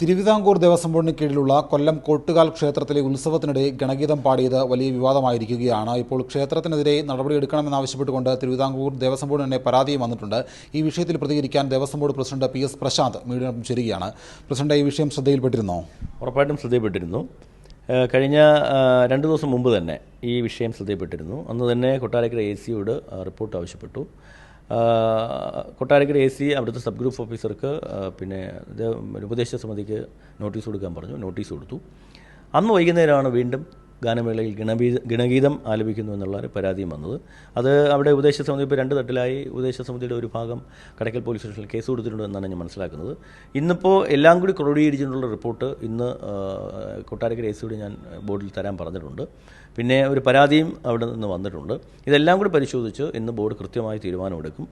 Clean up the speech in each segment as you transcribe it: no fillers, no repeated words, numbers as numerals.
തിരുവിതാംകൂർ ദേവസ്വം ബോർഡിന് കീഴിലുള്ള കൊല്ലം കോട്ടുകാൽ ക്ഷേത്രത്തിലെ ഉത്സവത്തിനിടെ ഗണഗീതം പാടിയത് വലിയ വിവാദമായിരിക്കുകയാണ്. ഇപ്പോൾ ക്ഷേത്രത്തിനെതിരെ നടപടിയെടുക്കണമെന്നാവശ്യപ്പെട്ടുകൊണ്ട് തിരുവിതാംകൂർ ദേവസ്വം ബോർഡിന് തന്നെ പരാതിയും വന്നിട്ടുണ്ട്. ഈ വിഷയത്തിൽ പ്രതികരിക്കാൻ Devaswom board president PS Prashanth മീഡിയയോടൊപ്പം ചേരുകയാണ്. പ്രസിഡന്റ്, ഈ വിഷയം ശ്രദ്ധയിൽപ്പെട്ടിരുന്നോ? ഉറപ്പായിട്ടും ശ്രദ്ധയിൽപ്പെട്ടിരുന്നു. കഴിഞ്ഞ 2 ദിവസം മുമ്പ് തന്നെ ഈ വിഷയം ശ്രദ്ധയിൽപ്പെട്ടിരുന്നു. അന്ന് തന്നെ കൊട്ടാരക്കര AC റിപ്പോർട്ട് ആവശ്യപ്പെട്ടു. കൊട്ടാരക്കര AC അവിടുത്തെ സബ് ഗ്രൂപ്പ് ഓഫീസർക്ക് പിന്നെ ഉപദേശ സമിതിക്ക് നോട്ടീസ് കൊടുക്കാൻ പറഞ്ഞു. നോട്ടീസ് കൊടുത്തു. അന്ന് വൈകുന്നേരമാണ് വീണ്ടും ഗാനമേളയിൽ ഗണഗീതം ആലപിക്കുന്നു എന്നുള്ള പരാതിയും വന്നത്. അത് അവിടെ ഉപദേശ സമിതി ഇപ്പോൾ 2 തട്ടിലായി. ഉപദേശ സമിതിയുടെ ഒരു ഭാഗം കടയ്ക്കൽ പോലീസ് സ്റ്റേഷനിൽ കേസ് കൊടുത്തിട്ടുണ്ടെന്നാണ് ഞാൻ മനസ്സിലാക്കുന്നത്. ഇന്നിപ്പോൾ എല്ലാം കൂടി ക്രോഡീകരിച്ചിട്ടുള്ള റിപ്പോർട്ട് ഇന്ന് കൊട്ടാരക്കര AC ഞാൻ ബോർഡിൽ തരാൻ പറഞ്ഞിട്ടുണ്ട്. പിന്നെ ഒരു പരാതിയും അവിടെ നിന്ന് വന്നിട്ടുണ്ട്. ഇതെല്ലാം കൂടി പരിശോധിച്ച് ഇന്ന് ബോർഡ് കൃത്യമായി തീരുമാനമെടുക്കും.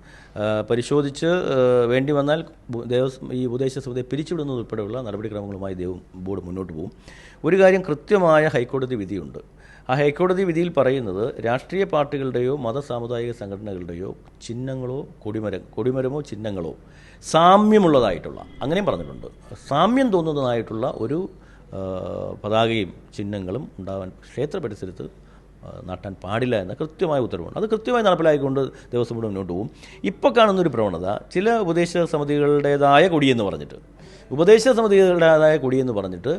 പരിശോധിച്ച് വേണ്ടി വന്നാൽ ഈ ഉപദേശ സമിതിയെ പിരിച്ചുവിടുന്നതുൾപ്പെടെയുള്ള നടപടിക്രമങ്ങളുമായി ബോർഡ് മുന്നോട്ട് പോകും. ഒരു കാര്യം കൃത്യമായ ഹൈക്കോടതി വിധിയുണ്ട്. ആ ഹൈക്കോടതി വിധിയിൽ പറയുന്നത് രാഷ്ട്രീയ പാർട്ടികളുടെയോ സാമുദായിക സംഘടനകളുടെയോ ചിഹ്നങ്ങളോ കൊടിമരമോ ചിഹ്നങ്ങളോ സാമ്യമുള്ളതായിട്ടുള്ള, അങ്ങനെയും പറഞ്ഞിട്ടുണ്ട്, സാമ്യം തോന്നുന്നതായിട്ടുള്ള ഒരു പതാകയും ചിഹ്നങ്ങളും ഉണ്ടാവാൻ ക്ഷേത്ര പരിസരത്ത് നാട്ടാൻ പാടില്ല എന്ന കൃത്യമായ ഉത്തരവുണ്ട്. അത് കൃത്യമായി നടപ്പിലാക്കിക്കൊണ്ട് ദേവസ്വം ബോർഡ് മുന്നോട്ട് പോകും. ഇപ്പോൾ കാണുന്നൊരു പ്രവണത, ചില ഉപദേശ സമിതികളുടേതായ കൊടിയെന്ന് പറഞ്ഞിട്ട്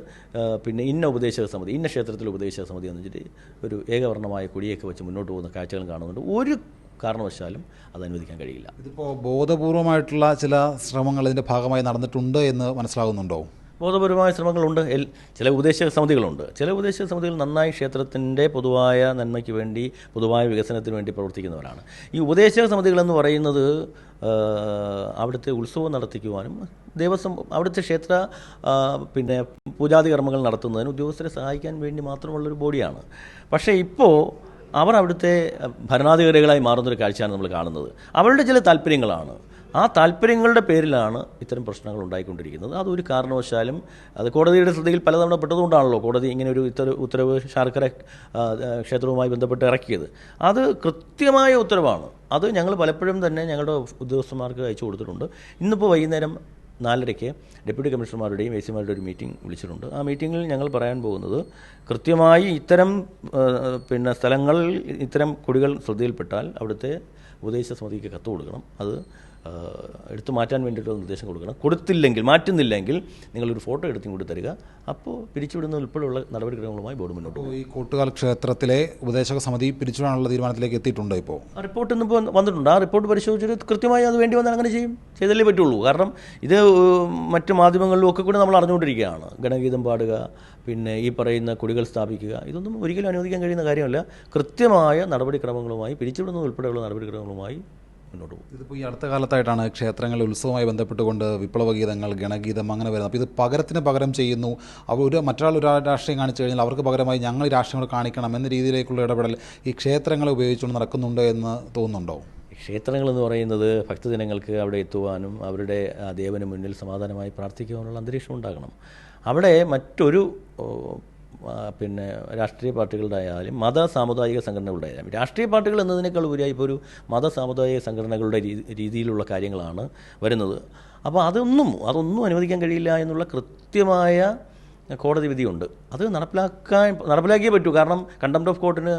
പിന്നെ ഇന്ന ഉപദേശക സമിതി, ഇന്ന ക്ഷേത്രത്തിലെ ഉപദേശക സമിതി എന്ന് വെച്ചിട്ട് ഒരു ഏകവർണ്ണമായ കൊടിയൊക്കെ വെച്ച് മുന്നോട്ട് പോകുന്ന കാഴ്ചകൾ കാണുന്നുണ്ട്. ഒരു കാരണവശാലും അത് അനുവദിക്കാൻ കഴിയില്ല. ഇതിപ്പോൾ ബോധപൂർവമായിട്ടുള്ള ചില ശ്രമങ്ങൾ ഇതിൻ്റെ ഭാഗമായി നടന്നിട്ടുണ്ട് എന്ന് മനസ്സിലാകുന്നുണ്ടോ? ബോധപരമായ ശ്രമങ്ങളുണ്ട്. ചില ഉപദേശക സമിതികളുണ്ട്. ചില ഉപദേശക സമിതികൾ നന്നായി ക്ഷേത്രത്തിൻ്റെ പൊതുവായ നന്മയ്ക്ക് വേണ്ടി, പൊതുവായ വികസനത്തിന് വേണ്ടി പ്രവർത്തിക്കുന്നവരാണ്. ഈ ഉപദേശക സമിതികളെന്ന് പറയുന്നത് അവിടുത്തെ ഉത്സവം നടത്തിക്കുവാനും അവിടുത്തെ ക്ഷേത്ര പിന്നെ പൂജാതി കർമ്മങ്ങൾ നടത്തുന്നതിന് ഉദ്യോഗസ്ഥരെ സഹായിക്കാൻ വേണ്ടി മാത്രമുള്ളൊരു ബോഡിയാണ്. പക്ഷേ ഇപ്പോൾ അവർ അവിടുത്തെ ഭരണാധികാരികളായി മാറുന്നൊരു കാഴ്ചയാണ് നമ്മൾ കാണുന്നത്. അവരുടെ ചില താല്പര്യങ്ങളാണ്. ആ താല്പര്യങ്ങളുടെ പേരിലാണ് ഇത്തരം പ്രശ്നങ്ങൾ ഉണ്ടായിക്കൊണ്ടിരിക്കുന്നത്. അതൊരു കാരണവശാലും അത് കോടതിയുടെ ശ്രദ്ധയിൽ പലതവണ പെട്ടതുകൊണ്ടാണല്ലോ കോടതി ഇങ്ങനെ ഒരു ഉത്തരവ് ശാർക്കര ക്ഷേത്രവുമായി ബന്ധപ്പെട്ട് ഇറക്കിയത്. അത് കൃത്യമായ ഉത്തരവാണ്. അത് ഞങ്ങൾ പലപ്പോഴും തന്നെ ഞങ്ങളുടെ ഉദ്യോഗസ്ഥന്മാർക്ക് അയച്ചു കൊടുത്തിട്ടുണ്ട്. ഇന്നിപ്പോൾ വൈകുന്നേരം 4:30 ഡെപ്യൂട്ടി കമ്മീഷണർമാരുടെയും AC-മാരുടെയും ഒരു മീറ്റിംഗ് വിളിച്ചിട്ടുണ്ട്. ആ മീറ്റിങ്ങിൽ ഞങ്ങൾ പറയാൻ പോകുന്നത്, കൃത്യമായി ഇത്തരം പിന്നെ സ്ഥലങ്ങളിൽ ഇത്തരം കൊടികൾ ശ്രദ്ധയിൽപ്പെട്ടാൽ അവിടുത്തെ ഉപദേശ സമിതിക്ക് കത്ത് കൊടുക്കണം. അത് എടുത്തു മാറ്റാൻ വേണ്ടിയിട്ടുള്ള നിർദ്ദേശം കൊടുക്കണം. മാറ്റുന്നില്ലെങ്കിൽ നിങ്ങളൊരു ഫോട്ടോ എടുത്തും കൂടി തരിക. അപ്പോൾ പിരിച്ചുവിടുന്ന ഉൾപ്പെടെയുള്ള നടപടിക്രമങ്ങളുമായി ബോർഡ് മുന്നോട്ട് പോകും. ഈ കോട്ടുകാൽ ക്ഷേത്രത്തിലെ ഉപദേശക സമിതി പിരിച്ചുവിടാനുള്ള തീരുമാനത്തിലേക്ക് എത്തിയിട്ടുണ്ട്. ഇപ്പോൾ ആ റിപ്പോർട്ട് ഇന്നിപ്പോൾ വന്നിട്ടുണ്ട്. ആ റിപ്പോർട്ട് പരിശോധിച്ചിട്ട് കൃത്യമായി അത് വേണ്ടി വന്നാൽ അങ്ങനെ ചെയ്തല്ലേ പറ്റുള്ളൂ. കാരണം ഇത് മറ്റ് മാധ്യമങ്ങളിലും ഒക്കെ കൂടി നമ്മൾ അറിഞ്ഞുകൊണ്ടിരിക്കുകയാണ്. ഗണഗീതം പാടുക, പിന്നെ ഈ പറയുന്ന കൊടികൾ സ്ഥാപിക്കുക, ഇതൊന്നും ഒരിക്കലും അനുവദിക്കാൻ കഴിയുന്ന കാര്യമല്ല. കൃത്യമായ നടപടിക്രമങ്ങളുമായി, പിരിച്ചുവിടുന്നത് ഉൾപ്പെടെയുള്ള നടപടിക്രമങ്ങളുമായി മുന്നോട്ട് പോകും. ഇതിപ്പോൾ ഈ അടുത്ത കാലത്തായിട്ടാണ് ക്ഷേത്രങ്ങളിൽ ഉത്സവവുമായി ബന്ധപ്പെട്ടുകൊണ്ട് വിപ്ലവഗീതങ്ങൾ, ഗണഗീതം അങ്ങനെ വരുന്നത്. അപ്പോൾ ഇത് പകരത്തിന് പകരം ചെയ്യുന്നു. മറ്റൊരാൾ ഒരു രാഷ്ട്രീയം കാണിച്ചു കഴിഞ്ഞാൽ അവർക്ക് പകരമായി ഞങ്ങൾ രാഷ്ട്രീയങ്ങൾ കാണിക്കണം എന്ന രീതിയിലേക്കുള്ള ഇടപെടൽ ഈ ക്ഷേത്രങ്ങളെ ഉപയോഗിച്ചുകൊണ്ട് നടക്കുന്നുണ്ട് എന്ന് തോന്നുന്നുണ്ടോ? ക്ഷേത്രങ്ങളെന്ന് പറയുന്നത് ഭക്തജനങ്ങൾക്ക് അവിടെ എത്തുവാനും അവരുടെ ദേവന് മുന്നിൽ സമാധാനമായി പ്രാർത്ഥിക്കുവാനുള്ള അന്തരീക്ഷം ഉണ്ടാകണം. അവിടെ മറ്റൊരു പിന്നെ രാഷ്ട്രീയ പാർട്ടികളുടെ ആയാലും സാമുദായിക സംഘടനകളുടെ ആയാലും, രാഷ്ട്രീയ പാർട്ടികൾ എന്നതിനേക്കാൾ ഉപരിയായി ഇപ്പോൾ ഒരു സാമുദായിക സംഘടനകളുടെ രീതിയിലുള്ള കാര്യങ്ങളാണ് വരുന്നത്. അപ്പോൾ അതൊന്നും അനുവദിക്കാൻ കഴിയില്ല എന്നുള്ള കൃത്യമായ കോടതി വിധിയുണ്ട്. അത് നടപ്പിലാക്കിയേ പറ്റൂ. കാരണം കണ്ടംപ്റ്റ് ഓഫ് കോർട്ടിന്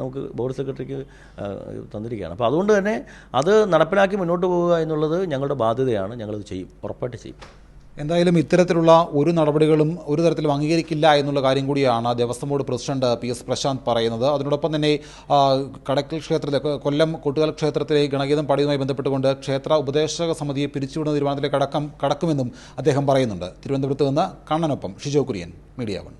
നമുക്ക് ബോർഡ് സെക്രട്ടറിക്ക് തന്നിരിക്കുകയാണ്. അപ്പോൾ അതുകൊണ്ട് തന്നെ അത് നടപ്പിലാക്കി മുന്നോട്ട് പോവുക എന്നുള്ളത് ഞങ്ങളുടെ ബാധ്യതയാണ്. ഞങ്ങളത് ചെയ്യും, ഉറപ്പായിട്ട് ചെയ്യും. എന്തായാലും ഇത്തരത്തിലുള്ള ഒരു നടപടികളും ഒരു തരത്തിലും അംഗീകരിക്കില്ല എന്നുള്ള കാര്യം കൂടിയാണ് Devaswom board president PS Prashant പറയുന്നത്. അതിനോടൊപ്പം തന്നെ കടയ്ക്കൽ ക്ഷേത്രത്തിലെ കൊല്ലം കോട്ടുകാൽ ക്ഷേത്രത്തിലെ ഗണഗീതം പാടിയതുമായി ബന്ധപ്പെട്ടുകൊണ്ട് ക്ഷേത്ര ഉപദേശക സമിതിയെ പിരിച്ചുവിടുന്ന തീരുമാനത്തിലേക്ക് കടക്കുമെന്നും അദ്ദേഹം പറയുന്നുണ്ട്. തിരുവനന്തപുരത്ത് നിന്ന് കണ്ണനൊപ്പം ഷിജോ കുര്യൻ, മീഡിയ 1.